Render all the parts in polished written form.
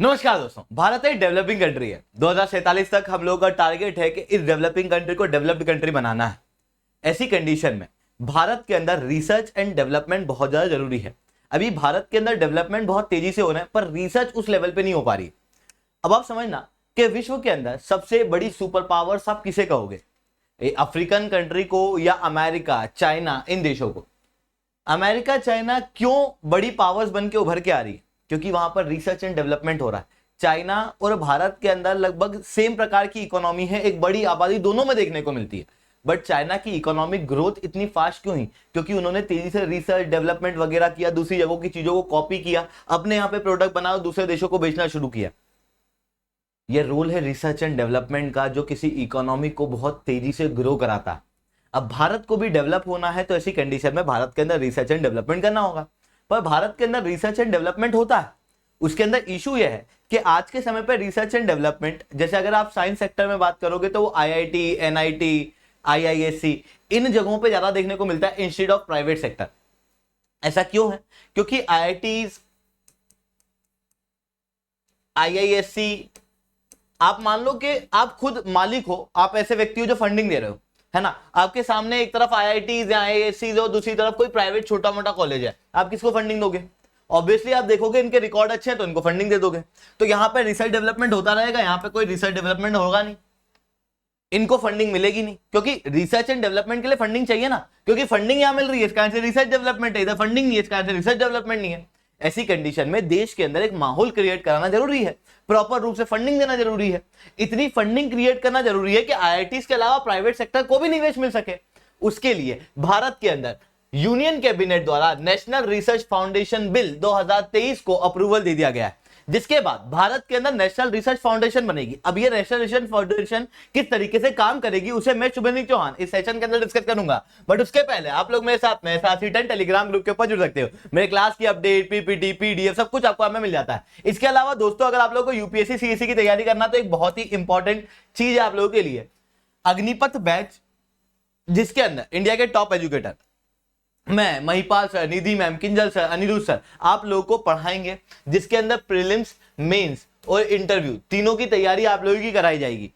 नमस्कार दोस्तों, भारत एक डेवलपिंग कंट्री है। 2047 तक हम लोगों का टारगेट है कि इस डेवलपिंग कंट्री को डेवलप्ड कंट्री बनाना है। ऐसी कंडीशन में भारत के अंदर रिसर्च एंड डेवलपमेंट बहुत ज्यादा जरूरी है। अभी भारत के अंदर डेवलपमेंट बहुत तेजी से हो रहा है, पर रिसर्च उस लेवल पे नहीं हो पा रही। अब आप समझना कि विश्व के अंदर सबसे बड़ी सुपर पावर्स आप किसे कहोगे? अफ्रीकन कंट्री को या अमेरिका, चाइना, इन देशों को? अमेरिका, चाइना क्यों बड़ी पावर्स बन के उभर के आ रही है? क्योंकि वहां पर रिसर्च एंड डेवलपमेंट हो रहा है। चाइना और भारत के अंदर लगभग सेम प्रकार की इकोनॉमी है, एक बड़ी आबादी दोनों में देखने को मिलती है। बट चाइना की इकोनॉमिक ग्रोथ इतनी फास्ट क्यों हुई? क्योंकि उन्होंने तेजी से रिसर्च डेवलपमेंट वगैरह किया, दूसरी जगहों की चीजों को कॉपी किया, अपने यहाँ पे प्रोडक्ट बनाया, दूसरे देशों को बेचना शुरू किया। यह रोल है रिसर्च एंड डेवलपमेंट का, जो किसी इकोनॉमी को बहुत तेजी से ग्रो कराता है। अब भारत को भी डेवलप होना है, तो ऐसी कंडीशन में भारत के अंदर रिसर्च एंड डेवलपमेंट करना होगा। पर भारत के अंदर रिसर्च एंड डेवलपमेंट होता है, उसके अंदर इशू यह है कि आज के समय पर रिसर्च एंड डेवलपमेंट, जैसे अगर आप साइंस सेक्टर में बात करोगे तो वो आईआईटी, एनआईटी, आईआईएससी, इन जगहों पे ज्यादा देखने को मिलता है इंस्टेड ऑफ प्राइवेट सेक्टर। ऐसा क्यों है? क्योंकि आईआईएससी, आप मान लो कि आप खुद मालिक हो, आप ऐसे व्यक्ति हो जो फंडिंग दे रहे हो, है ना। आपके सामने एक तरफ आईआईटीज या आईआईएससी और दूसरी तरफ कोई प्राइवेट छोटा मोटा कॉलेज है, आप किसको फंडिंग दोगे? ऑब्वियसली आप देखोगे इनके रिकॉर्ड अच्छे हैं तो इनको फंडिंग दे दोगे। तो यहाँ पे रिसर्च डेवलपमेंट होता रहेगा, यहाँ पे कोई रिसर्च डेवलपमेंट होगा नहीं, इनको फंडिंग मिलेगी नहीं। क्योंकि रिसर्च एंड डेवलपमेंट के लिए फंडिंग चाहिए ना, क्योंकि फंडिंग यहां मिल रही है, इस कारण से रिसर्च डेवलपमेंट है, इधर फंडिंग नहीं है, इस कारण से रिसर्च डेवलपमेंट नहीं है। ऐसी कंडीशन में देश के अंदर एक माहौल क्रिएट कराना जरूरी है, प्रॉपर रूप से फंडिंग देना जरूरी है। इतनी फंडिंग क्रिएट करना जरूरी है कि आईआईटीज के अलावा प्राइवेट सेक्टर को भी निवेश मिल सके। उसके लिए भारत के अंदर यूनियन कैबिनेट द्वारा नेशनल रिसर्च फाउंडेशन बिल 2023 को अप्रूवल दे दिया गया है, जिसके बाद भारत के अंदर नेशनल रिसर्च फाउंडेशन बनेगी। अब ये नेशनल रिसर्च फाउंडेशन किस तरीके से काम करेगी, उसे मैं शुभेंदु चौहान इस सेशन के अंदर डिस्कस करूंगा। बट उसके पहले आप लोग मेरे साथ में साथी10 टेलीग्राम ग्रुप के ऊपर जुड़ सकते हो। मेरे क्लास की अपडेट, पीपीटी, पीडीएफ सब कुछ आपको मिल जाता है। इसके अलावा दोस्तों, अगर आप लोगों को यूपीएससी सीएससी की तैयारी करना, तो एक बहुत ही इंपॉर्टेंट चीज है आप लोगों के लिए, अग्निपथ बैच, जिसके अंदर इंडिया के टॉप एजुकेटर मैं, Mahipal sir, Nidhi ma'am, Kinjal sir, Anirudh sir, आप लोगों को पढ़ाएंगे, जिसके अंदर प्रीलिम्स, मेंस और इंटरव्यू तीनों की तैयारी आप लोगों की कराई जाएगी।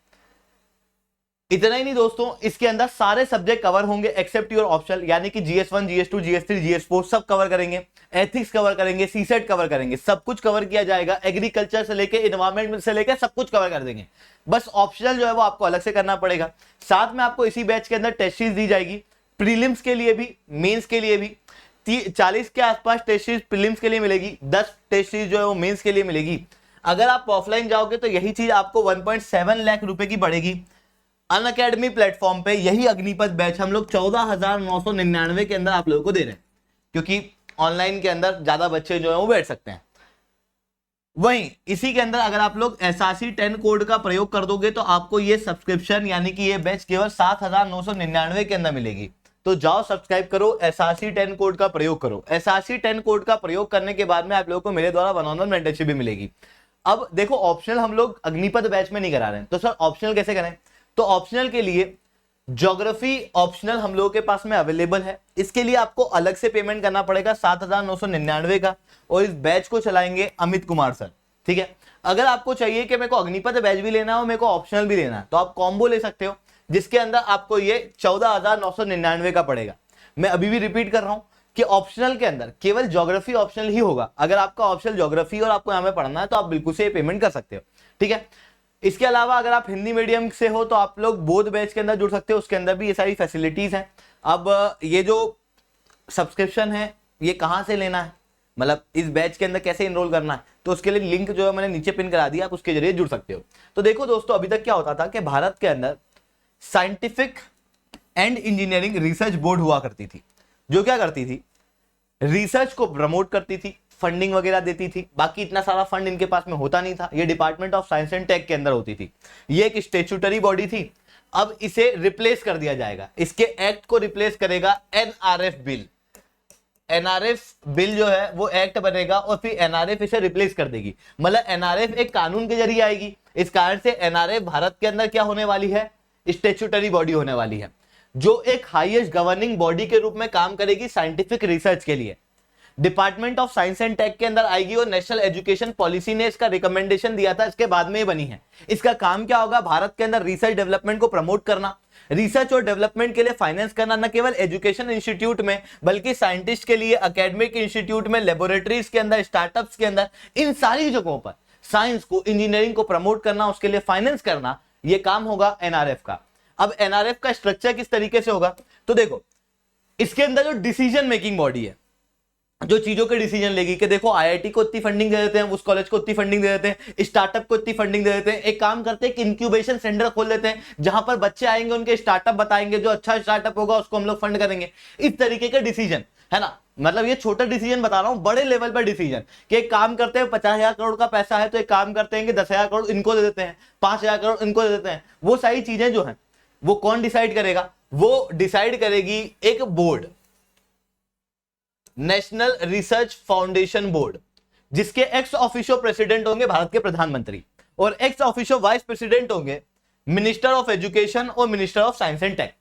इतना ही नहीं दोस्तों, इसके अंदर सारे सब्जेक्ट कवर होंगे एक्सेप्ट योर ऑप्शनल, यानी कि जीएस1, जीएस2, जीएस3, जीएस4 सब कवर करेंगे, एथिक्स कवर करेंगे, सीसेट कवर करेंगे, सब कुछ कवर किया जाएगा। एग्रीकल्चर से लेके एनवायरमेंट से लेकर सब कुछ कवर कर देंगे। बस ऑप्शनल जो है वो आपको अलग से करना पड़ेगा। साथ में आपको इसी बैच के अंदर टेस्ट सीरीज दी जाएगी, प्रीलिम्स के लिए भी, मेंस के लिए भी। 40 के आसपास टेस्ट सीरीज प्रीलिम्स के लिए मिलेगी, 10 टेस्ट सीरीज जो है वो मेंस के लिए मिलेगी। अगर आप ऑफलाइन जाओगे तो यही चीज आपको 1.7 लाख रुपए की पड़ेगी। अनअकैडमी प्लेटफॉर्म पे यही अग्निपथ बैच हम लोग 14,999 के अंदर आप लोगों को दे रहे हैं, क्योंकि ऑनलाइन के अंदर ज्यादा बच्चे जो है वो बैठ सकते हैं। वहीं इसी के अंदर अगर आप लोग SRC10 कोड का प्रयोग कर दोगे तो आपको ये सब्सक्रिप्शन यानी कि ये बैच केवल 7,999 के अंदर मिलेगी। तो जाओ सब्सक्राइब करो, SRC10 कोड का प्रयोग करो। SRC10 कोड का प्रयोग करने के बाद में आप लोगों को मेरे द्वारा 1-on-1 मेंटरशिप भी मिलेगी। अब देखो, ऑप्शनल हम लोग अग्निपथ बैच में नहीं करा रहे हैं, तो सर ऑप्शनल कैसे करें? तो ऑप्शनल के लिए ज्योग्राफी ऑप्शनल हम लोगों के पास में अवेलेबल है। इसके लिए आपको अलग से पेमेंट करना पड़ेगा 7,999 का, और इस बैच को चलाएंगे अमित कुमार सर, ठीक है। अगर आपको चाहिए कि मेरे को अग्निपथ बैच भी लेना है और मेरे को ऑप्शनल भी लेना है, तो आप कॉम्बो ले सकते हो, जिसके अंदर आपको ये 14,999 का पड़ेगा। मैं अभी भी रिपीट कर रहा हूं कि ऑप्शनल के अंदर केवल ज्योग्राफी ऑप्शनल ही होगा। अगर आपका ऑप्शनल ज्योग्राफी और आपको यहां पे पढ़ना है तो आप बिल्कुल से पेमेंट कर सकते हो, ठीक है। इसके अलावा अगर आप हिंदी मीडियम से हो तो आप लोग बोध बैच के अंदर जुड़ सकते हो, उसके अंदर भी ये सारी फैसिलिटीज हैं। अब ये जो सब्सक्रिप्शन है ये कहां से लेना है, मतलब इस बैच के अंदर कैसे इनरोल करना है, तो उसके लिए लिंक जो है मैंने नीचे पिन करा दिया, आप उसके जरिए जुड़ सकते हो। तो देखो दोस्तों, अभी तक क्या होता था कि भारत के अंदर scientific and engineering research board हुआ करती थी, जो क्या करती थी, रिसर्च को प्रमोट करती थी, फंडिंग वगैरह देती थी। बाकी इतना सारा फंड इनके पास में होता नहीं था, ये department of science and tech के अंदर होती थी। ये एक स्टेचुटरी बॉडी थी। अब इसे रिप्लेस कर दिया जाएगा, इसके एक्ट को रिप्लेस करेगा एनआरएफ बिल। एनआरएफ बिल जो है वो एक्ट बनेगा और फिर एनआरएफ इसे रिप्लेस कर देगी, मतलब एनआरएफ एक कानून के जरिए आएगी। इस कारण से एनआरएफ भारत के अंदर क्या होने वाली है, स्टेचुटरी बॉडी होने वाली है, जो एक हाईएस्ट गवर्निंग बॉडी के रूप में काम करेगी साइंटिफिक रिसर्च के लिए। Department of science and tech के अंदर आएगी और नेशनल एजुकेशन पॉलिसी ने इसका रिकमेंडेशन दिया था, इसके बाद में ये बनी है। इसका काम क्या होगा, भारत के अंदर रिसर्च डेवलपमेंट को प्रमोट करना, रिसर्च और डेवलपमेंट के लिए फाइनेंस करना, न केवल एजुकेशन इंस्टीट्यूट में बल्कि साइंटिस्ट के लिए एकेडमिक इंस्टीट्यूट में, लेबोरेटरीज के अंदर, स्टार्टअप्स के अंदर, इन सारी जगहों पर साइंस को, इंजीनियरिंग को प्रमोट करना, उसके लिए फाइनेंस करना, यह काम होगा एनआरएफ का। अब एनआरएफ का स्ट्रक्चर किस तरीके से होगा, तो देखो इसके अंदर जो डिसीजन मेकिंग बॉडी है, जो चीजों के डिसीजन लेगी कि देखो आईआईटी को इतनी फंडिंग दे देते हैं, उस कॉलेज को इतनी फंडिंग दे देते हैं, स्टार्टअप को इतनी फंडिंग दे देते हैं, एक काम करते हैं कि इंक्यूबेशन सेंटर खोल देते हैं जहां पर बच्चे आएंगे, उनके स्टार्टअप बताएंगे, जो अच्छा स्टार्टअप होगा उसको हम लोग फंड करेंगे। इस तरीके के डिसीजन है ना, मतलब ये छोटा डिसीजन बता रहा हूं, बड़े लेवल पर डिसीजन कि एक काम करते हैं 50,000 करोड़ का पैसा है तो एक काम करते हैं कि 10,000 करोड़ इनको दे देते हैं, 5,000 करोड़ इनको दे देते हैं। वो सारी चीजें जो है वो कौन डिसाइड करेगा, वो डिसाइड करेगी एक board, national research foundation board, जिसके एक्स ऑफिशियो प्रेसिडेंट होंगे भारत के प्रधानमंत्री और एक्स ऑफिशियो वाइस प्रेसिडेंट होंगे मिनिस्टर ऑफ एजुकेशन और minister of science and tech.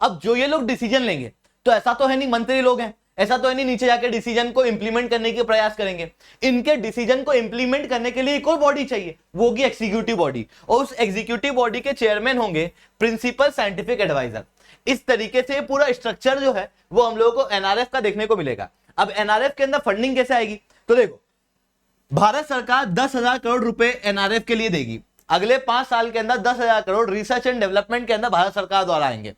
अब जो ये लोग डिसीजन लेंगे तो ऐसा तो है नहीं मंत्री लोग हैं, ऐसा तो है नहीं नीचे जाके डिसीजन को इंप्लीमेंट करने के प्रयास करेंगे। इनके डिसीजन को इंप्लीमेंट करने के लिए एक और बॉडी चाहिए, वो होगी एग्जीक्यूटिव बॉडी, और उस एग्जीक्यूटिव बॉडी के चेयरमैन होंगे प्रिंसिपल साइंटिफिक एडवाइजर। इस तरीके से पूरा स्ट्रक्चर जो है वो हम लोगों को एनआरएफ का देखने को मिलेगा। अब एनआरएफ के अंदर फंडिंग कैसे आएगी, तो देखो भारत सरकार 10,000 करोड़ रुपए एनआरएफ के लिए देगी। अगले 5 साल के अंदर 10,000 करोड़ रिसर्च एंड डेवलपमेंट के अंदर भारत सरकार द्वारा आएंगे,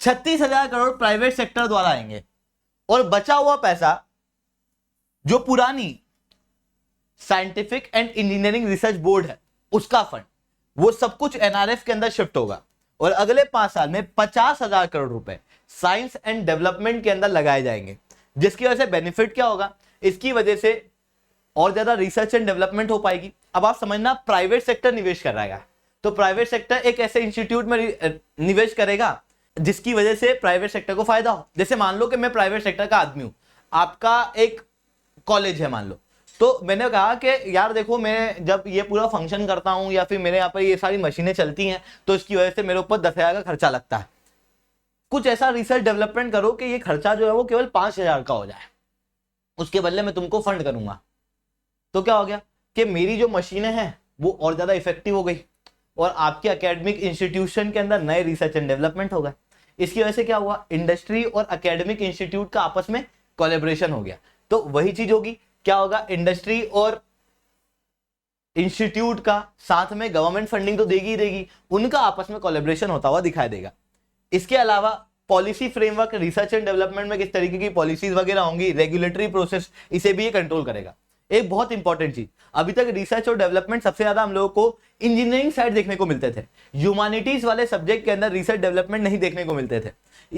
36,000 करोड़ प्राइवेट सेक्टर द्वारा आएंगे, और बचा हुआ पैसा जो पुरानी scientific and engineering research board है उसका फंड, वो सब कुछ एनआरएफ के अंदर शिफ्ट होगा। और अगले 5 साल में 50,000 करोड़ रुपए साइंस एंड डेवलपमेंट के अंदर लगाए जाएंगे, जिसकी वजह से बेनिफिट क्या होगा, इसकी वजह से और ज्यादा रिसर्च एंड डेवलपमेंट हो पाएगी। अब आप समझना प्राइवेट सेक्टर निवेश कर रहा है, तो प्राइवेट सेक्टर एक ऐसे इंस्टीट्यूट में निवेश करेगा जिसकी वजह से प्राइवेट सेक्टर को फायदा हो। जैसे मान लो कि मैं प्राइवेट सेक्टर का आदमी हूं, आपका एक कॉलेज है मान लो, तो मैंने कहा कि यार देखो मैं जब ये पूरा फंक्शन करता हूं या फिर मेरे यहाँ पर ये सारी मशीनें चलती हैं तो इसकी वजह से मेरे ऊपर 10,000 का खर्चा लगता है। कुछ ऐसा रिसर्च डेवलपमेंट करो कि ये खर्चा जो है वो केवल 5,000 का हो जाए, उसके बदले में तुमको फंड करूंगा। तो क्या हो गया कि मेरी जो मशीनें हैं वो और ज्यादा इफेक्टिव हो गई और आपके एकेडमिक इंस्टीट्यूशन के अंदर नए रिसर्च एंड डेवलपमेंट हो गए। इसकी वजह से क्या हुआ, इंडस्ट्री और एकेडमिक इंस्टीट्यूट का आपस में कोलैबोरेशन हो गया। तो वही चीज होगी, क्या होगा, इंडस्ट्री और इंस्टीट्यूट का साथ में गवर्नमेंट फंडिंग तो देगी ही देगी, उनका आपस में कोलैबोरेशन होता हुआ दिखाई देगा। इसके अलावा policy framework, research and development में किस तरीके की पॉलिसीज वगैरह होंगी, रेगुलेटरी प्रोसेस, इसे भी ये कंट्रोल करेगा। एक बहुत इंपॉर्टेंट चीज, अभी तक रिसर्च और डेवलपमेंट सबसे ज्यादा हम लोगों को इंजीनियरिंग साइड देखने को मिलते थे, ह्यूमैनिटीज वाले सब्जेक्ट के अंदर रिसर्च डेवलपमेंट नहीं देखने को मिलते थे।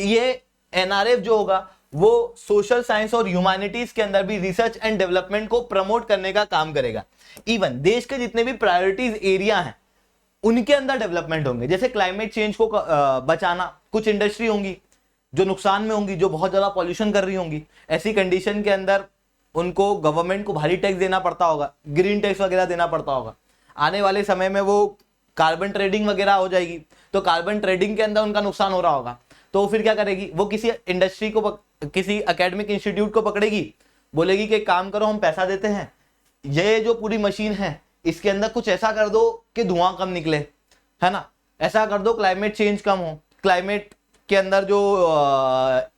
ये एनआरएफ जो होगा वो सोशल साइंस और ह्यूमैनिटीज के अंदर भी रिसर्च एंड डेवलपमेंट को प्रमोट करने का काम करेगा। इवन देश के जितने भी प्रायोरिटीज एरिया हैं उनके अंदर डेवलपमेंट होंगे, जैसे क्लाइमेट चेंज को बचाना, कुछ इंडस्ट्री होंगी जो नुकसान में होंगी, जो बहुत ज्यादा पॉल्यूशन कर रही होंगी, ऐसी कंडीशन के अंदर उनको गवर्नमेंट को भारी टैक्स देना पड़ता होगा, ग्रीन टैक्स वगैरह देना पड़ता होगा। आने वाले समय में वो कार्बन ट्रेडिंग वगैरह हो जाएगी, तो कार्बन ट्रेडिंग के अंदर उनका नुकसान हो रहा होगा, तो फिर क्या करेगी, वो किसी इंडस्ट्री को किसी एकेडमिक इंस्टीट्यूट को पकड़ेगी, बोलेगी कि काम करो, हम पैसा देते हैं, ये जो पूरी मशीन है इसके अंदर कुछ ऐसा कर दो कि धुआं कम निकले, है ना, ऐसा कर दो क्लाइमेट चेंज कम हो, क्लाइमेट के अंदर जो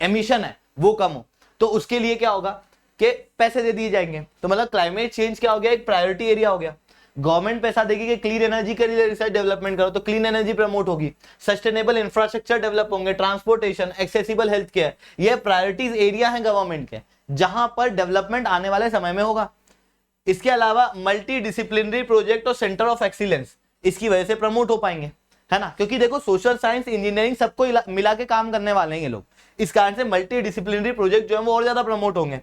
एमिशन है वो कम हो। तो उसके लिए क्या होगा कि पैसे दे दिए जाएंगे। तो मतलब क्लाइमेट चेंज क्या हो गया, एक प्रायोरिटी एरिया हो गया। गवर्नमेंट पैसा देगी कि क्लीन एनर्जी के लिए रिसर्च डेवलपमेंट करो, तो क्लीन एनर्जी प्रमोट होगी, सस्टेनेबल इंफ्रास्ट्रक्चर डेवलप होंगे, ट्रांसपोर्टेशन, एक्सेसिबल हेल्थ केयर, ये प्रायोरिटीज एरिया है गवर्नमेंट के जहां पर डेवलपमेंट आने वाले समय में होगा। इसके अलावा मल्टी डिसिप्लिनरी प्रोजेक्ट और सेंटर ऑफ एक्सीलेंस इसकी वजह से प्रमोट हो पाएंगे, है ना, क्योंकि देखो सोशल साइंस, इंजीनियरिंग सबको मिला के काम करने वाले हैं ये लोग, इस कारण से मल्टी डिसिप्लिनरी प्रोजेक्ट जो है वो और ज्यादा प्रमोट होंगे।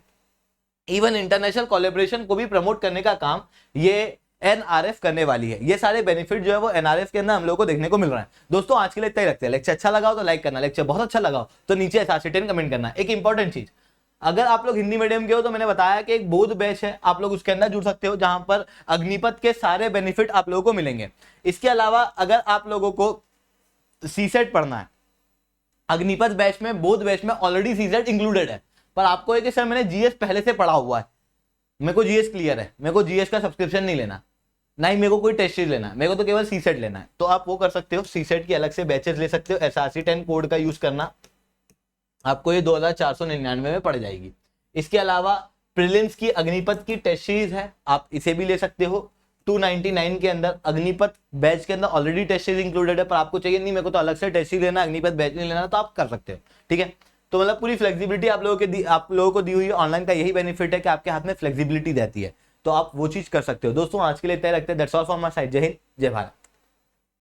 इवन इंटरनेशनल कोलैबोरेशन को भी प्रमोट करने का काम ये एनआरएफ करने वाली है। ये सारे बेनिफिट जो है वो एनआरएफ के अंदर हम लोगों को देखने को मिल रहा है। दोस्तों आज के लिए इतना ही रखते हैं। लेक्चर अच्छा लगा हो तो लाइक करना, लेक्चर बहुत अच्छा लगा हो तो नीचे SRC10 कमेंट करना। एक इंपॉर्टेंट चीज, अगर आप लोग हिंदी मीडियम के हो तो मैंने बताया कि एक बोध बैच है, आप लोग उसके अंदर जुड़ सकते हो जहां पर अग्निपथ के सारे बेनिफिट आप लोगों को मिलेंगे। इसके अलावा अगर आप लोगों को सीसेट पढ़ना है, अग्निपथ बैच में, बोध बैच में ऑलरेडी सीसेट इंक्लूडेड है, पर आपको है कि सर मैंने जीएस पहले से पढ़ा हुआ है, मेरे को जीएस क्लियर है, मेरे को जीएस का सब्सक्रिप्शन नहीं लेना, ना ही मेरे को कोई टेस्ट सीरीज लेना है, मेरे को तो केवल सीसेट लेना है, तो आप वो कर सकते हो, सीसेट की अलग से बैचेस ले सकते हो, एसआरसी 10 कोड का यूज करना, आपको ये 2499 में पड़ जाएगी। इसके अलावा प्रीलिम्स की अग्निपथ की टेस्ट सीरीज है, आप इसे भी ले सकते हो 299 के अंदर। अग्निपथ बैच के अंदर ऑलरेडी टेस्ट सीरीज इंक्लूडेड है, पर आपको चाहिए नहीं मेरे को तो अलग से टेस्ट सीरीज लेना, अग्निपथ बैच नहीं लेना, तो आप कर सकते हो, ठीक है। तो मतलब पूरी फ्लेक्सिबिलिटी आप लोगों को दी हुई है। ऑनलाइन का यही बेनिफिट है कि आपके हाथ में फ्लेक्सिबिलिटी रहती है, तो आप वो चीज कर सकते हो। दोस्तों आज के लिए इतना ही रखते हैं। That's all from my side. जय हिंद, जय भारत।